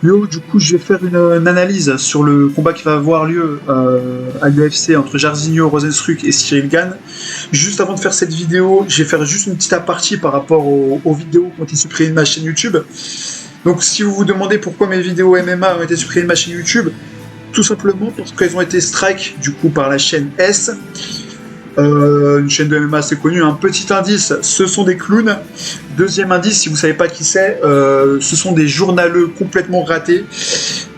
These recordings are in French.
Yo, du coup, je vais faire une analyse sur le combat qui va avoir lieu à l'UFC entre Jairzinho Rozenstruik et Cyril Gane. Juste avant de faire cette vidéo, je vais faire juste une petite apartie par rapport aux vidéos qui ont été supprimées de ma chaîne YouTube. Donc, si vous vous demandez pourquoi mes vidéos MMA ont été supprimées de ma chaîne YouTube, tout simplement parce qu'elles ont été strike du coup par la chaîne S. Une chaîne de MMA assez connue. Un petit indice, ce sont des clowns. Deuxième indice, si vous savez pas qui c'est, ce sont des journaleux complètement ratés,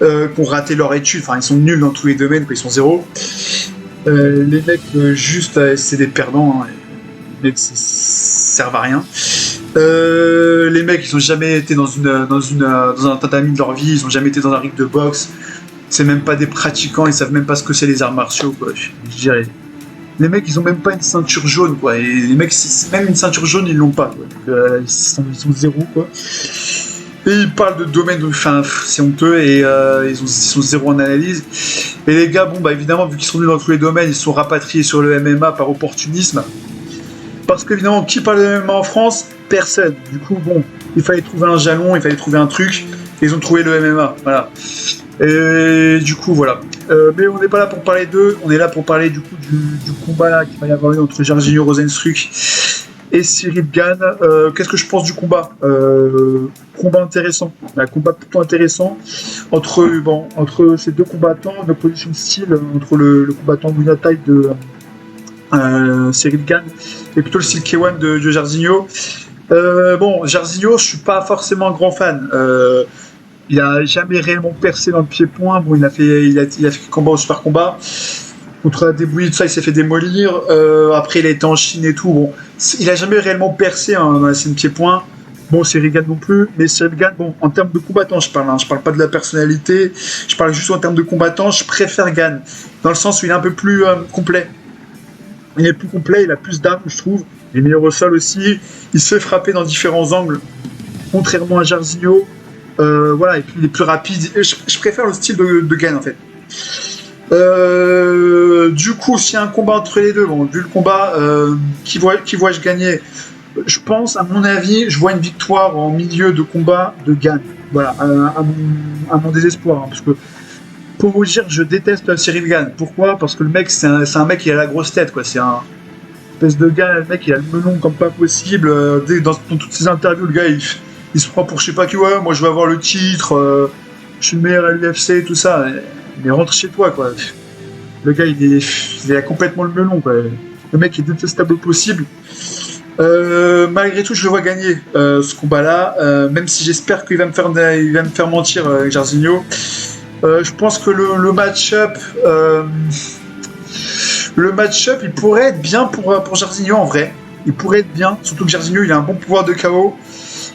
qui ont raté leur étude. Enfin, ils sont nuls dans tous les domaines, quoi, ils sont zéro. Les mecs, juste, c'est des perdants. Hein. Les mecs, servent à rien. Les mecs, ils ont jamais été dans un tatami de leur vie. Ils ont jamais été dans un ring de boxe. C'est même pas des pratiquants. Ils savent même pas ce que c'est les arts martiaux, quoi. Je dirais. Les mecs, ils ont même pas une ceinture jaune, quoi. Et les mecs, même une ceinture jaune, ils l'ont pas, quoi. Ils sont zéro, quoi. Et ils parlent de domaine, enfin, c'est honteux, et ils sont zéro en analyse. Et les gars, bon, bah évidemment, vu qu'ils sont nuls dans tous les domaines, ils sont rapatriés sur le MMA par opportunisme. Parce qu'évidemment, qui parle de MMA en France? Personne. Du coup, bon, il fallait trouver un jalon, il fallait trouver un truc, et ils ont trouvé le MMA, voilà. Et du coup, voilà. Mais on n'est pas là pour parler d'eux, on est là pour parler du coup du combat là, qui va y avoir entre Jairzinho Rozenstruik et Cyril Gane. Qu'est-ce que je pense du combat? Combat intéressant, un combat plutôt intéressant entre ces deux combattants, de position de style, entre le combattant Muay Thai de Cyril Gane et plutôt le style K1 de Jairzinho. Bon, Jairzinho, je suis pas forcément un grand fan. Il a jamais réellement percé dans le pied-point. Bon, il a fait combat au super combat. Contre la débouillée, tout ça, il s'est fait démolir. Après, il a été en Chine et tout. Bon, il a jamais réellement percé dans la scène pied-point. Bon, Cyril Gane non plus. Mais Cyril Gane, bon, en termes de combattant, je parle. Hein, je parle pas de la personnalité. Je parle juste en termes de combattant. Je préfère Gane. Dans le sens où il est un peu plus complet. Il est plus complet, il a plus d'armes, je trouve. Il est meilleur au sol aussi. Il se fait frapper dans différents angles. Contrairement à Jairzinho. Voilà, et puis il est plus rapide. Je préfère le style de Gane en fait. Du coup, s'il y a un combat entre les deux, bon, vu le combat, qui vois-je gagner? Je pense, à mon avis, je vois une victoire en milieu de combat de Gane. Voilà, à mon désespoir. Hein, parce que, pour vous dire, je déteste Cyril Gane. Pourquoi? Parce que le mec, c'est un mec qui a la grosse tête, quoi. C'est un espèce de gars, le mec, il a le melon comme pas possible. Dans toutes ses interviews, le gars, il se prend pour je sais pas qui, ouais, moi je veux avoir le titre, je suis le meilleur à l'UFC, tout ça. Mais rentre chez toi, quoi. Le gars, il a complètement le melon, quoi. Le mec est détestable au possible. Malgré tout, je le vois gagner ce combat-là, même si j'espère qu'il va me faire mentir, Jairzinho. Je pense que le match-up, il pourrait être bien pour Jairzinho en vrai. Il pourrait être bien, surtout que Jairzinho, il a un bon pouvoir de KO.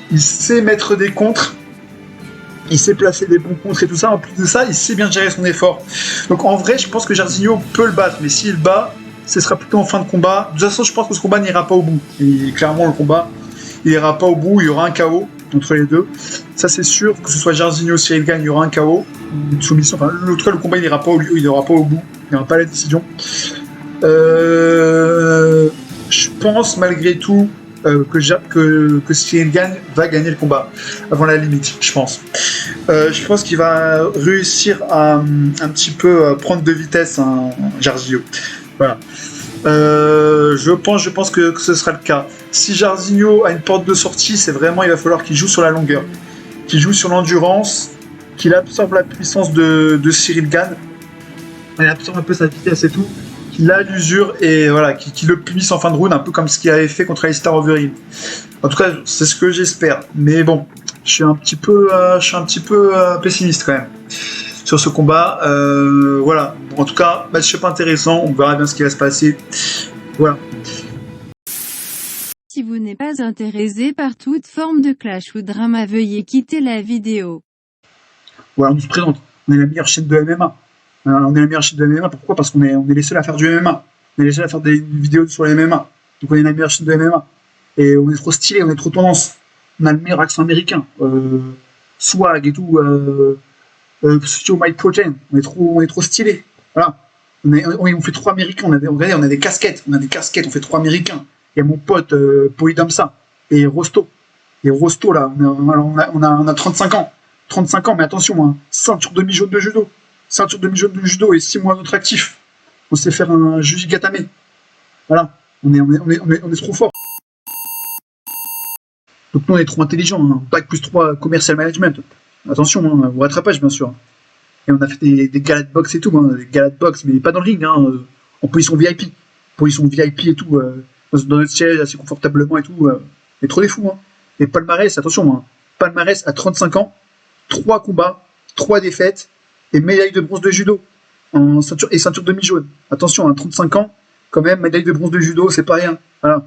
Il sait mettre des contres, il sait placer des bons contres et tout ça. En plus de ça, il sait bien gérer son effort. Donc en vrai, je pense que Jairzinho peut le battre, mais s'il le bat, ce sera plutôt en fin de combat. De toute façon, je pense que ce combat n'ira pas au bout. Et clairement, le combat, il n'ira pas au bout. Il y aura un KO entre les deux. Ça, c'est sûr. Que ce soit Jairzinho ou Cyril Gane, il y aura un KO, une soumission. Enfin, en tout cas, le combat, il n'ira pas au bout. Il n'y aura pas la décision. Je pense malgré tout que Cyril Gane va gagner le combat avant la limite, je pense. Je pense qu'il va réussir à un petit peu prendre de vitesse Jairzinho. Voilà. Je pense que ce sera le cas. Si Jairzinho a une porte de sortie, c'est vraiment, il va falloir qu'il joue sur la longueur, qu'il joue sur l'endurance, qu'il absorbe la puissance de Cyril Gane, il absorbe un peu sa vitesse et tout, qu'il a l'usure et voilà, qu'il le punisse en fin de round, un peu comme ce qu'il avait fait contre Alistair Overeem. En tout cas, c'est ce que j'espère. Mais bon, je suis un petit peu pessimiste quand même sur ce combat. Voilà. En tout cas, match-up intéressant. On verra bien ce qui va se passer. Voilà. Si vous n'êtes pas intéressé par toute forme de clash ou drama, veuillez quitter la vidéo. Voilà, on se présente. On est la meilleure chaîne de MMA. On est la meilleure chaîne de MMA. Pourquoi? Parce qu'on est les seuls à faire du MMA. On est les seuls à faire des vidéos sur les MMA. Donc on est la meilleure chaîne de MMA. Et on est trop stylé, on est trop tendance. On a le meilleur accent américain. Swag et tout. Sur My Protein. On est trop stylé. Voilà. On fait trop américain. On a des casquettes. On fait trop américain. Il y a mon pote Polydomsa et Rosto. Et Rosto, là, on a 35 ans. 35 ans, mais attention, hein, ceinture demi-jaune de judo. Ceinture demi-jaune de judo et 6 mois notre actif. On sait faire un Juji Gatame. Voilà, on est trop fort. Donc nous, on est trop intelligent. Hein. Bac plus 3 commercial management. Attention, hein, au rattrapage, bien sûr. Et on a fait des galas de boxe et tout, hein, des galas de boxe, mais pas dans le ring, hein, en position VIP. Position VIP et tout, dans notre siège, assez confortablement et tout. Mais trop des fous, hein. Et palmarès, attention, hein, palmarès à 35 ans, 3 combats, 3 défaites, et médaille de bronze de judo, en ceinture, et ceinture demi-jaune. Attention, à 35 ans, quand même, médaille de bronze de judo, c'est pas rien. Voilà.